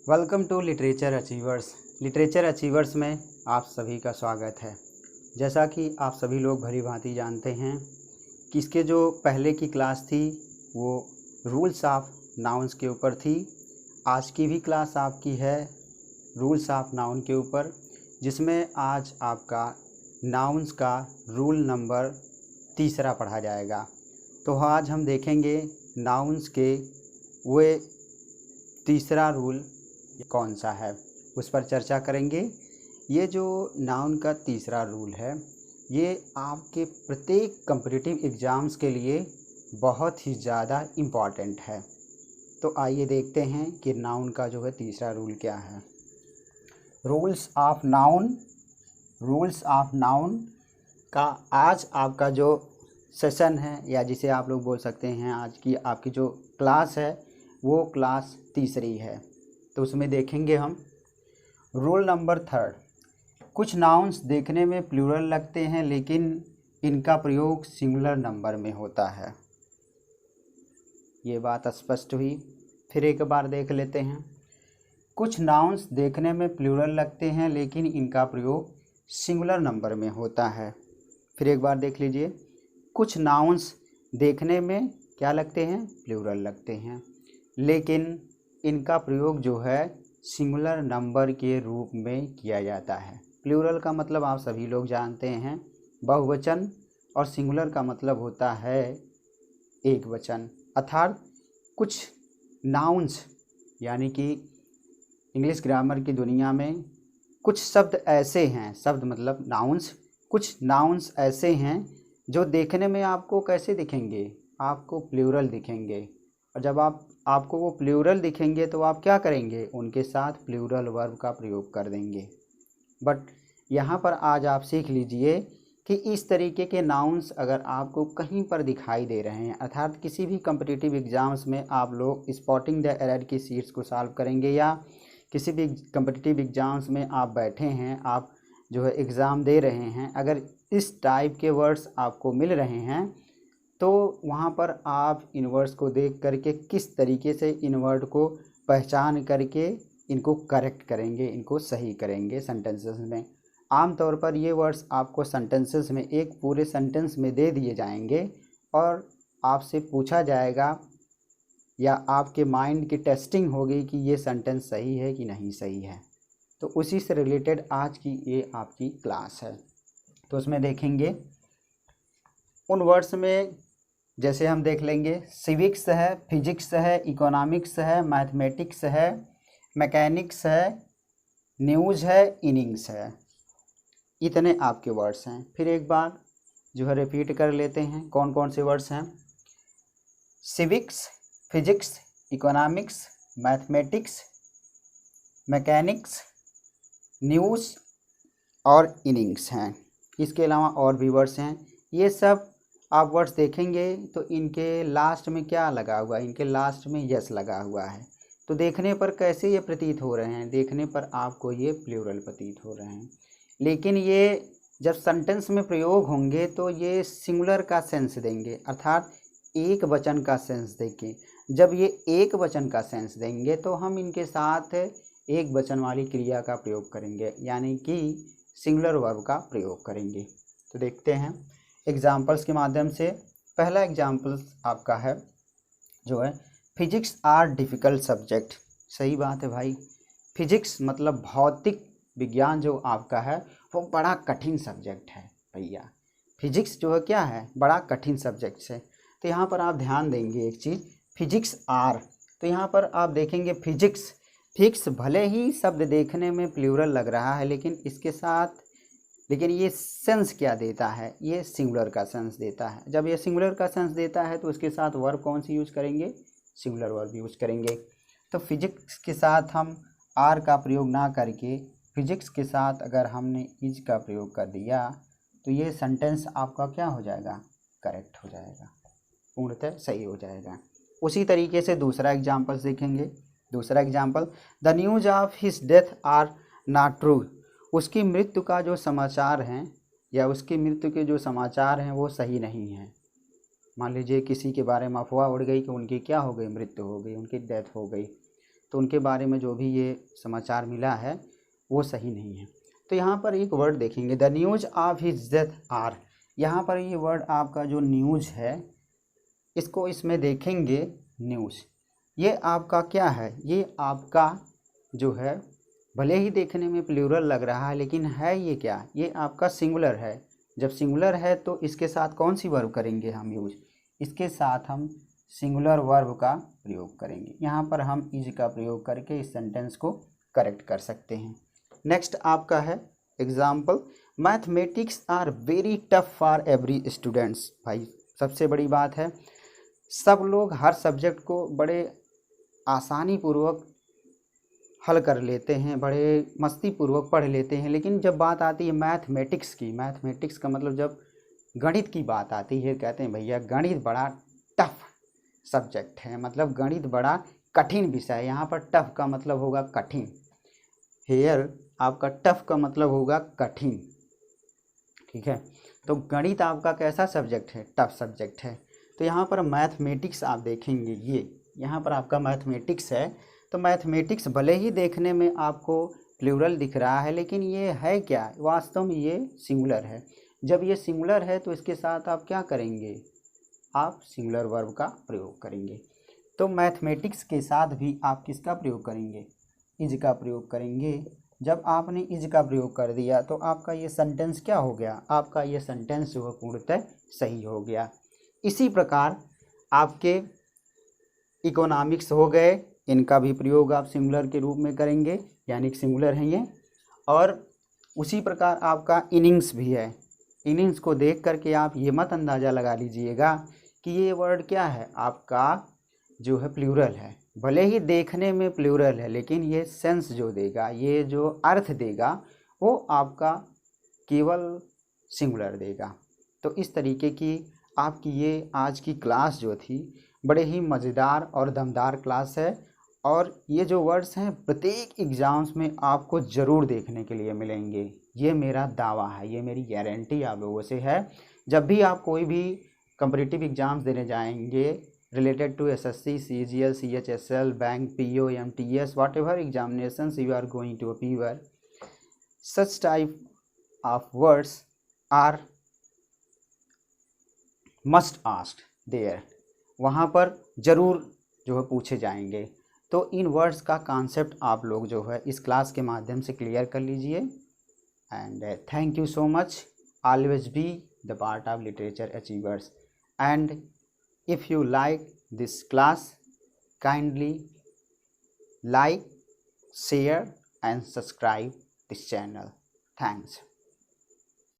Welcome to literature achievers. Literature achievers में आप सभी का स्वागत है। जैसा कि आप सभी लोग भली भांति जानते हैं कि इसके जो पहले की क्लास थी वो रूल्स ऑफ नाउन्स के ऊपर थी। आज की भी क्लास आपकी है रूल्स ऑफ नाउन के ऊपर, जिसमें आज आपका नाउन्स का रूल नंबर 3 पढ़ा जाएगा। तो आज हम देखेंगे नाउन्स के वे 3 रूल कौन सा है, उस पर चर्चा करेंगे। ये जो नाउन का 3 रूल है ये आपके प्रत्येक कॉम्पिटिटिव एग्ज़ाम्स के लिए बहुत ही ज़्यादा इम्पॉर्टेंट है। तो आइए देखते हैं कि नाउन का जो है 3 रूल क्या है। रूल्स ऑफ नाउन का आज आपका जो सेशन है, या जिसे आप लोग बोल सकते हैं आज की आपकी जो क्लास है वो क्लास 3 है। तो उसमें देखेंगे हम रूल नंबर 3। कुछ नाउन्स देखने में प्लूरल लगते हैं लेकिन इनका प्रयोग सिंगुलर नंबर में होता है। ये बात स्पष्ट हुई। फिर एक बार देख लेते हैं। कुछ नाउन्स देखने में प्लूरल लगते हैं लेकिन इनका प्रयोग सिंगुलर नंबर में होता है। फिर एक बार देख लीजिए। कुछ नाउन्स देखने में क्या लगते हैं, प्लूरल लगते हैं, लेकिन इनका प्रयोग जो है सिंगुलर नंबर के रूप में किया जाता है। प्लूरल का मतलब आप सभी लोग जानते हैं बहुवचन, और सिंगुलर का मतलब होता है एक वचन। अर्थात कुछ नाउन्स, यानी कि इंग्लिश ग्रामर की दुनिया में कुछ शब्द ऐसे हैं, शब्द मतलब नाउन्स, कुछ नाउन्स ऐसे हैं जो देखने में आपको कैसे दिखेंगे, आपको प्लूरल दिखेंगे। और जब आपको वो प्लूरल दिखेंगे तो आप क्या करेंगे, उनके साथ प्लूरल वर्ब का प्रयोग कर देंगे। बट यहाँ पर आज आप सीख लीजिए कि इस तरीके के नाउन्स अगर आपको कहीं पर दिखाई दे रहे हैं, अर्थात किसी भी कॉम्पिटिटिव एग्ज़ाम्स में आप लोग स्पॉटिंग द एरर की शीट्स को सॉल्व करेंगे, या किसी भी कॉम्पिटिटिव एग्ज़ाम्स में आप बैठे हैं, आप जो है एग्ज़ाम दे रहे हैं, अगर इस टाइप के वर्ड्स आपको मिल रहे हैं तो वहाँ पर आप इन वर्ड्स को देख करके किस तरीके से इन वर्ड को पहचान करके इनको करेक्ट करेंगे, इनको सही करेंगे सेंटेंसेस में। आमतौर पर ये वर्ड्स आपको सेंटेंसेस में, एक पूरे सेंटेंस में दे दिए जाएंगे और आपसे पूछा जाएगा या आपके माइंड की टेस्टिंग होगी कि ये सेंटेंस सही है कि नहीं सही है। तो उसी से रिलेटेड आज की ये आपकी क्लास है। तो उसमें देखेंगे उन वर्ड्स में, जैसे हम देख लेंगे सिविक्स है, फिजिक्स है, इकोनॉमिक्स है, मैथमेटिक्स है, मैकेनिक्स है, न्यूज़ है, इनिंग्स है। इतने आपके वर्ड्स हैं। फिर एक बार जो है रिपीट कर लेते हैं कौन कौन से वर्ड्स हैं। Civics, physics, economics, mathematics, mechanics, news और इनिंग्स हैं। इसके अलावा और भी वर्ड्स हैं। ये सब आप वर्ड्स देखेंगे तो इनके लास्ट में क्या लगा हुआ है, इनके लास्ट में यस लगा हुआ है। तो देखने पर कैसे ये प्रतीत हो रहे हैं, देखने पर आपको ये प्लूरल प्रतीत हो रहे हैं, लेकिन ये जब सेंटेंस में प्रयोग होंगे तो ये सिंगुलर का सेंस देंगे, अर्थात एक वचन का सेंस देंगे। जब ये एक वचन का सेंस देंगे तो हम इनके साथ एक वचन वाली क्रिया का प्रयोग करेंगे, यानी कि सिंगुलर वर्ब का प्रयोग करेंगे। तो देखते हैं एग्जाम्पल्स के माध्यम से। पहला एग्जाम्पल आपका है जो है फिजिक्स आर डिफ़िकल्ट सब्जेक्ट। सही बात है भाई, फिजिक्स मतलब भौतिक विज्ञान जो आपका है वो बड़ा कठिन सब्जेक्ट है भैया। फिजिक्स जो है क्या है, बड़ा कठिन सब्जेक्ट है। तो यहाँ पर आप ध्यान देंगे एक चीज़, फिजिक्स आर, तो यहाँ पर आप देखेंगे फिक्स भले ही शब्द देखने में प्लूरल लग रहा है लेकिन इसके साथ, लेकिन ये सेंस क्या देता है, ये सिंगुलर का सेंस देता है। जब ये सिंगुलर का सेंस देता है तो उसके साथ वर्ब कौन सी यूज़ करेंगे, सिंगुलर वर्ब यूज़ करेंगे। तो फिजिक्स के साथ हम आर का प्रयोग ना करके फिजिक्स के साथ अगर हमने इज का प्रयोग कर दिया तो ये सेंटेंस आपका क्या हो जाएगा, करेक्ट हो जाएगा, पूर्णतः सही हो जाएगा। उसी तरीके से दूसरा एग्जाम्पल देखेंगे। दूसरा example, the news of his death are not true. उसकी मृत्यु का जो समाचार हैं या उसकी मृत्यु के जो समाचार हैं वो सही नहीं हैं। मान लीजिए किसी के बारे में अफवाह उड़ गई कि उनकी क्या हो गई, मृत्यु हो गई, उनकी डेथ हो गई, तो उनके बारे में जो भी ये समाचार मिला है वो सही नहीं है। तो यहाँ पर एक वर्ड देखेंगे, the news of his death are. यहाँ पर ये वर्ड आपका जो न्यूज है, इसको इसमें देखेंगे न्यूज़, ये आपका क्या है, ये आपका जो है भले ही देखने में प्लूरल लग रहा है लेकिन है ये क्या, ये आपका सिंगुलर है। जब सिंगुलर है तो इसके साथ कौन सी वर्ब करेंगे हम यूज, इसके साथ हम सिंगुलर वर्ब का प्रयोग करेंगे। यहाँ पर हम इज का प्रयोग करके इस सेंटेंस को करेक्ट कर सकते हैं। नेक्स्ट आपका है example, mathematics are very tough for every students. भाई सबसे बड़ी बात है, सब लोग हर सब्जेक्ट को बड़े आसानी पूर्वक हल कर लेते हैं, बड़े मस्ती पूर्वक पढ़ लेते हैं, लेकिन जब बात आती है मैथमेटिक्स की, मैथमेटिक्स का मतलब जब गणित की बात आती है, कहते हैं भैया गणित बड़ा टफ सब्जेक्ट है, मतलब गणित बड़ा कठिन विषय है। यहाँ पर टफ का मतलब होगा कठिन, हेयर आपका टफ का मतलब होगा कठिन, ठीक है। तो गणित आपका कैसा सब्जेक्ट है, टफ सब्जेक्ट है। तो यहाँ पर मैथमेटिक्स आप देखेंगे, ये यहाँ पर आपका मैथमेटिक्स है। तो मैथमेटिक्स भले ही देखने में आपको प्लूरल दिख रहा है लेकिन ये है क्या, वास्तव में ये सिंगुलर है। जब ये सिंगुलर है तो इसके साथ आप क्या करेंगे, आप सिंगुलर वर्ब का प्रयोग करेंगे। तो मैथमेटिक्स के साथ भी आप किसका प्रयोग करेंगे, इज का प्रयोग करेंगे। जब आपने इज का प्रयोग कर दिया तो आपका ये सेंटेंस क्या हो गया, आपका ये सेंटेंस जो है पूर्णतः सही हो गया। इसी प्रकार आपके इकोनॉमिक्स हो गए, इनका भी प्रयोग आप सिंगुलर के रूप में करेंगे, यानी कि सिंगुलर है ये। और उसी प्रकार आपका इनिंग्स भी है। इनिंग्स को देख करके आप ये मत अंदाज़ा लगा लीजिएगा कि ये वर्ड क्या है, आपका जो है प्लूरल है। भले ही देखने में प्लूरल है लेकिन ये सेंस जो देगा, ये जो अर्थ देगा वो आपका केवल सिंगुलर देगा। तो इस तरीके की आपकी ये आज की क्लास जो थी बड़े ही मज़ेदार और दमदार क्लास है। और ये जो वर्ड्स हैं प्रत्येक एग्ज़ाम्स में आपको ज़रूर देखने के लिए मिलेंगे, ये मेरा दावा है, ये मेरी गारंटी आप लोगों से है। जब भी आप कोई भी कॉम्पिटिटिव एग्ज़ाम्स देने जाएंगे related to SSC, CGL, CHSL, bank, PO, MTS, whatever examinations you are going to appear, such type of words are must asked there, वहाँ पर ज़रूर जो है पूछे जाएंगे। तो इन वर्ड्स का कॉन्सेप्ट आप लोग जो है इस क्लास के माध्यम से क्लियर कर लीजिए। And thank you so much, always be the part of literature achievers. And if you like this class, kindly like, share and subscribe this channel. Thanks.